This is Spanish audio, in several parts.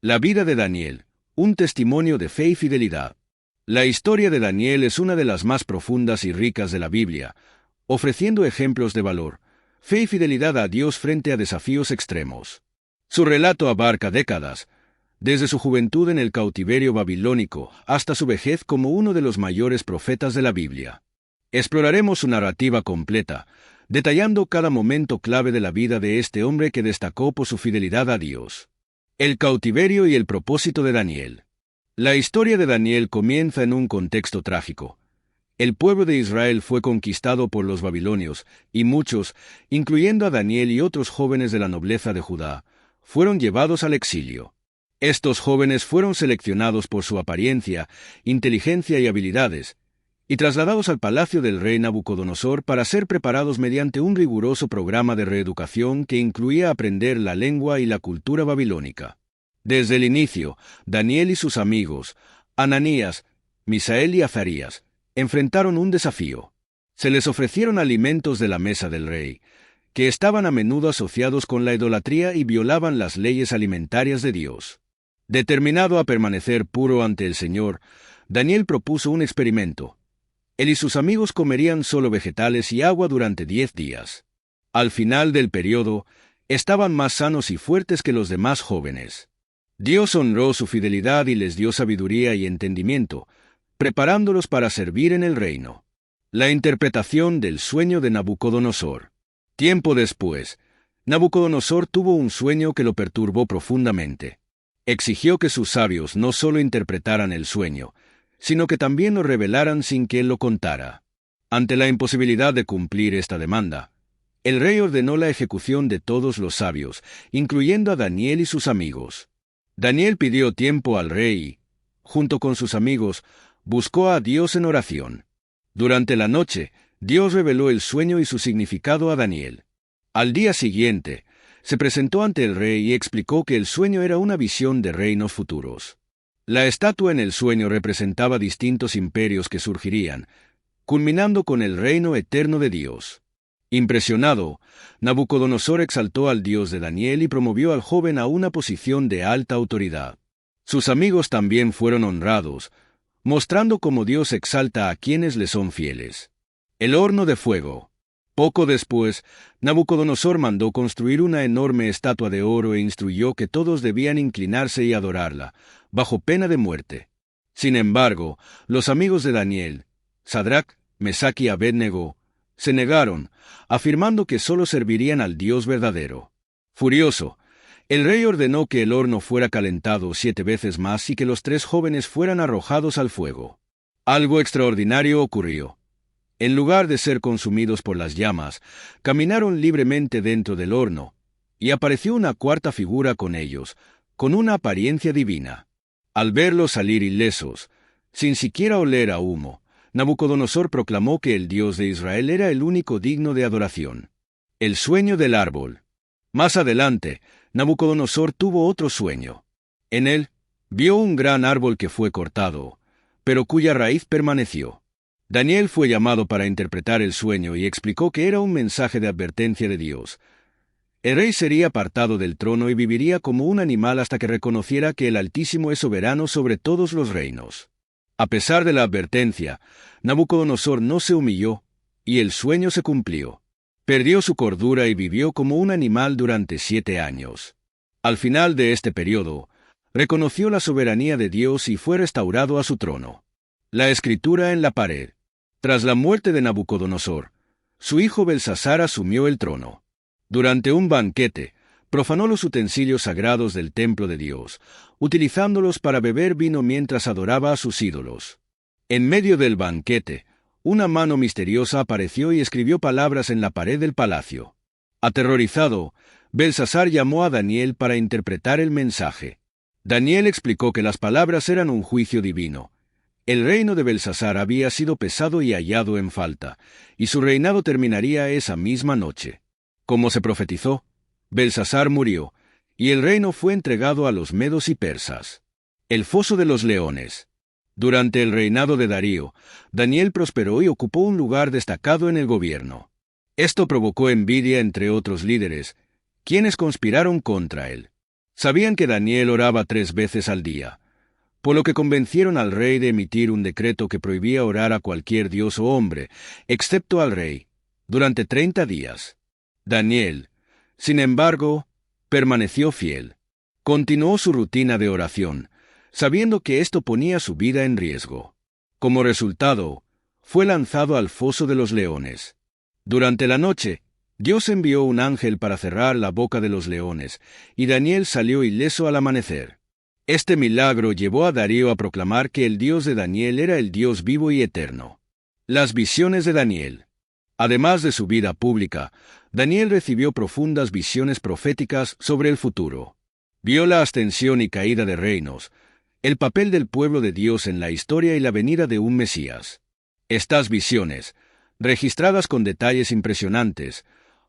La vida de Daniel, un testimonio de fe y fidelidad. La historia de Daniel es una de las más profundas y ricas de la Biblia, ofreciendo ejemplos de valor, fe y fidelidad a Dios frente a desafíos extremos. Su relato abarca décadas, desde su juventud en el cautiverio babilónico hasta su vejez como uno de los mayores profetas de la Biblia. Exploraremos su narrativa completa, detallando cada momento clave de la vida de este hombre que destacó por su fidelidad a Dios. El cautiverio y el propósito de Daniel. La historia de Daniel comienza en un contexto trágico. El pueblo de Israel fue conquistado por los babilonios, y muchos, incluyendo a Daniel y otros jóvenes de la nobleza de Judá, fueron llevados al exilio. Estos jóvenes fueron seleccionados por su apariencia, inteligencia y habilidades, y trasladados al palacio del rey Nabucodonosor para ser preparados mediante un riguroso programa de reeducación que incluía aprender la lengua y la cultura babilónica. Desde el inicio, Daniel y sus amigos, Ananías, Misael y Azarías, enfrentaron un desafío. Se les ofrecieron alimentos de la mesa del rey, que estaban a menudo asociados con la idolatría y violaban las leyes alimentarias de Dios. Determinado a permanecer puro ante el Señor, Daniel propuso un experimento. Él y sus amigos comerían solo vegetales y agua durante 10 días. Al final del periodo, estaban más sanos y fuertes que los demás jóvenes. Dios honró su fidelidad y les dio sabiduría y entendimiento, preparándolos para servir en el reino. La interpretación del sueño de Nabucodonosor. Tiempo después, Nabucodonosor tuvo un sueño que lo perturbó profundamente. Exigió que sus sabios no solo interpretaran el sueño, sino que también lo revelaran sin que él lo contara. Ante la imposibilidad de cumplir esta demanda, el rey ordenó la ejecución de todos los sabios, incluyendo a Daniel y sus amigos. Daniel pidió tiempo al rey y, junto con sus amigos, buscó a Dios en oración. Durante la noche, Dios reveló el sueño y su significado a Daniel. Al día siguiente, se presentó ante el rey y explicó que el sueño era una visión de reinos futuros. La estatua en el sueño representaba distintos imperios que surgirían, culminando con el reino eterno de Dios. Impresionado, Nabucodonosor exaltó al Dios de Daniel y promovió al joven a una posición de alta autoridad. Sus amigos también fueron honrados, mostrando cómo Dios exalta a quienes le son fieles. El horno de fuego. Poco después, Nabucodonosor mandó construir una enorme estatua de oro e instruyó que todos debían inclinarse y adorarla, bajo pena de muerte. Sin embargo, los amigos de Daniel, Sadrac, Mesac y Abednego, se negaron, afirmando que solo servirían al Dios verdadero. Furioso, el rey ordenó que el horno fuera calentado 7 veces más y que los 3 jóvenes fueran arrojados al fuego. Algo extraordinario ocurrió. En lugar de ser consumidos por las llamas, caminaron libremente dentro del horno, y apareció una cuarta figura con ellos, con una apariencia divina. Al verlos salir ilesos, sin siquiera oler a humo, Nabucodonosor proclamó que el Dios de Israel era el único digno de adoración. El sueño del árbol. Más adelante, Nabucodonosor tuvo otro sueño. En él, vio un gran árbol que fue cortado, pero cuya raíz permaneció. Daniel fue llamado para interpretar el sueño y explicó que era un mensaje de advertencia de Dios. El rey sería apartado del trono y viviría como un animal hasta que reconociera que el Altísimo es soberano sobre todos los reinos. A pesar de la advertencia, Nabucodonosor no se humilló, y el sueño se cumplió. Perdió su cordura y vivió como un animal durante 7 años. Al final de este periodo, reconoció la soberanía de Dios y fue restaurado a su trono. La escritura en la pared. Tras la muerte de Nabucodonosor, su hijo Belsasar asumió el trono. Durante un banquete, profanó los utensilios sagrados del templo de Dios, utilizándolos para beber vino mientras adoraba a sus ídolos. En medio del banquete, una mano misteriosa apareció y escribió palabras en la pared del palacio. Aterrorizado, Belsasar llamó a Daniel para interpretar el mensaje. Daniel explicó que las palabras eran un juicio divino. El reino de Belsasar había sido pesado y hallado en falta, y su reinado terminaría esa misma noche. Como se profetizó, Belsasar murió, y el reino fue entregado a los medos y persas. El foso de los leones. Durante el reinado de Darío, Daniel prosperó y ocupó un lugar destacado en el gobierno. Esto provocó envidia entre otros líderes, quienes conspiraron contra él. Sabían que Daniel oraba 3 veces al día, por lo que convencieron al rey de emitir un decreto que prohibía orar a cualquier dios o hombre, excepto al rey, durante 30 días. Daniel, sin embargo, permaneció fiel. Continuó su rutina de oración, sabiendo que esto ponía su vida en riesgo. Como resultado, fue lanzado al foso de los leones. Durante la noche, Dios envió un ángel para cerrar la boca de los leones, y Daniel salió ileso al amanecer. Este milagro llevó a Darío a proclamar que el Dios de Daniel era el Dios vivo y eterno. Las visiones de Daniel. Además de su vida pública, Daniel recibió profundas visiones proféticas sobre el futuro. Vio la ascensión y caída de reinos, el papel del pueblo de Dios en la historia y la venida de un Mesías. Estas visiones, registradas con detalles impresionantes,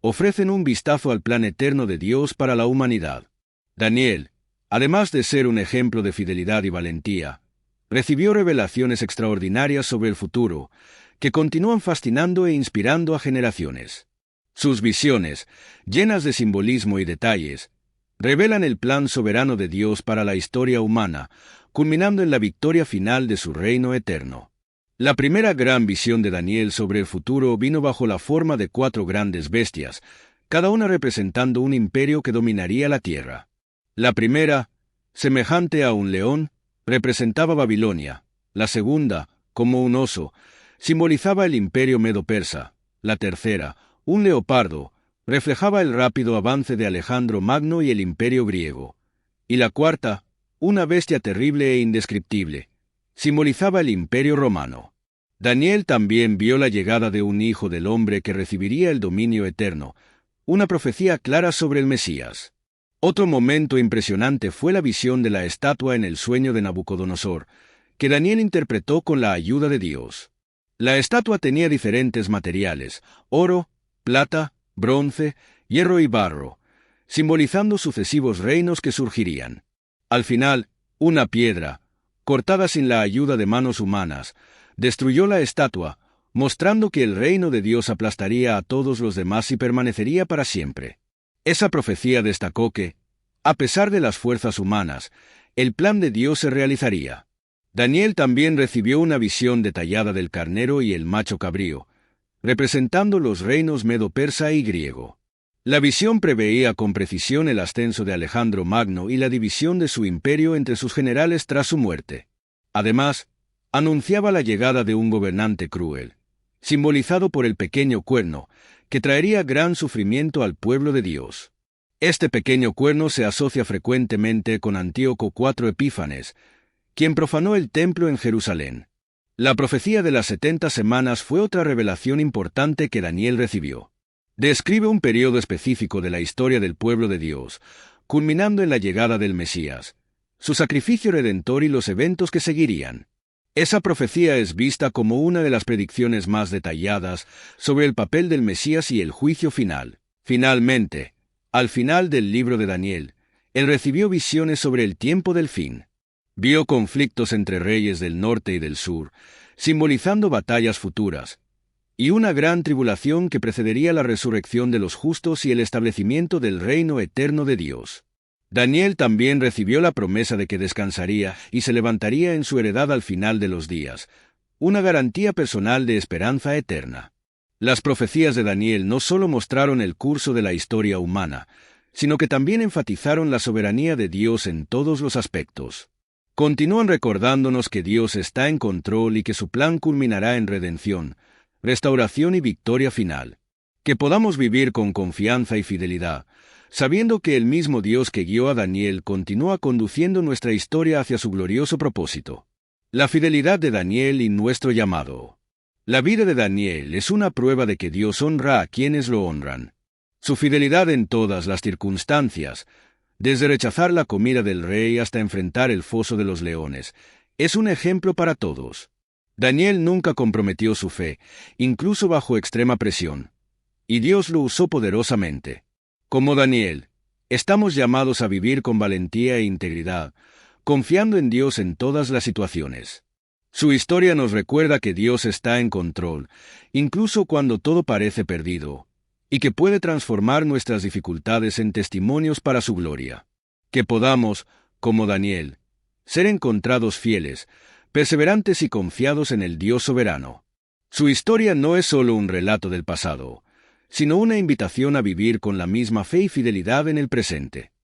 ofrecen un vistazo al plan eterno de Dios para la humanidad. Daniel, además de ser un ejemplo de fidelidad y valentía, recibió revelaciones extraordinarias sobre el futuro, que continúan fascinando e inspirando a generaciones. Sus visiones, llenas de simbolismo y detalles, revelan el plan soberano de Dios para la historia humana, culminando en la victoria final de su reino eterno. La primera gran visión de Daniel sobre el futuro vino bajo la forma de 4 grandes bestias, cada una representando un imperio que dominaría la tierra. La primera, semejante a un león, representaba Babilonia. La segunda, como un oso, simbolizaba el imperio medo-persa. La tercera, un leopardo, reflejaba el rápido avance de Alejandro Magno y el imperio griego. Y la cuarta, una bestia terrible e indescriptible, simbolizaba el imperio romano. Daniel también vio la llegada de un hijo del hombre que recibiría el dominio eterno, una profecía clara sobre el Mesías. Otro momento impresionante fue la visión de la estatua en el sueño de Nabucodonosor, que Daniel interpretó con la ayuda de Dios. La estatua tenía diferentes materiales: oro, plata, bronce, hierro y barro, simbolizando sucesivos reinos que surgirían. Al final, una piedra, cortada sin la ayuda de manos humanas, destruyó la estatua, mostrando que el reino de Dios aplastaría a todos los demás y permanecería para siempre. Esa profecía destacó que, a pesar de las fuerzas humanas, el plan de Dios se realizaría. Daniel también recibió una visión detallada del carnero y el macho cabrío, representando los reinos medo-persa y griego. La visión preveía con precisión el ascenso de Alejandro Magno y la división de su imperio entre sus generales tras su muerte. Además, anunciaba la llegada de un gobernante cruel, simbolizado por el pequeño cuerno, que traería gran sufrimiento al pueblo de Dios. Este pequeño cuerno se asocia frecuentemente con Antíoco IV Epífanes, quien profanó el templo en Jerusalén. La profecía de las 70 semanas fue otra revelación importante que Daniel recibió. Describe un periodo específico de la historia del pueblo de Dios, culminando en la llegada del Mesías, su sacrificio redentor y los eventos que seguirían. Esa profecía es vista como una de las predicciones más detalladas sobre el papel del Mesías y el juicio final. Finalmente, al final del libro de Daniel, él recibió visiones sobre el tiempo del fin. Vio conflictos entre reyes del norte y del sur, simbolizando batallas futuras, y una gran tribulación que precedería la resurrección de los justos y el establecimiento del reino eterno de Dios. Daniel también recibió la promesa de que descansaría y se levantaría en su heredad al final de los días, una garantía personal de esperanza eterna. Las profecías de Daniel no solo mostraron el curso de la historia humana, sino que también enfatizaron la soberanía de Dios en todos los aspectos. Continúan recordándonos que Dios está en control y que su plan culminará en redención, restauración y victoria final. Que podamos vivir con confianza y fidelidad, sabiendo que el mismo Dios que guió a Daniel continúa conduciendo nuestra historia hacia su glorioso propósito. La fidelidad de Daniel y nuestro llamado. La vida de Daniel es una prueba de que Dios honra a quienes lo honran. Su fidelidad en todas las circunstancias, desde rechazar la comida del rey hasta enfrentar el foso de los leones, es un ejemplo para todos. Daniel nunca comprometió su fe, incluso bajo extrema presión, y Dios lo usó poderosamente. Como Daniel, estamos llamados a vivir con valentía e integridad, confiando en Dios en todas las situaciones. Su historia nos recuerda que Dios está en control, incluso cuando todo parece perdido, y que puede transformar nuestras dificultades en testimonios para su gloria. Que podamos, como Daniel, ser encontrados fieles, perseverantes y confiados en el Dios soberano. Su historia no es solo un relato del pasado, sino una invitación a vivir con la misma fe y fidelidad en el presente.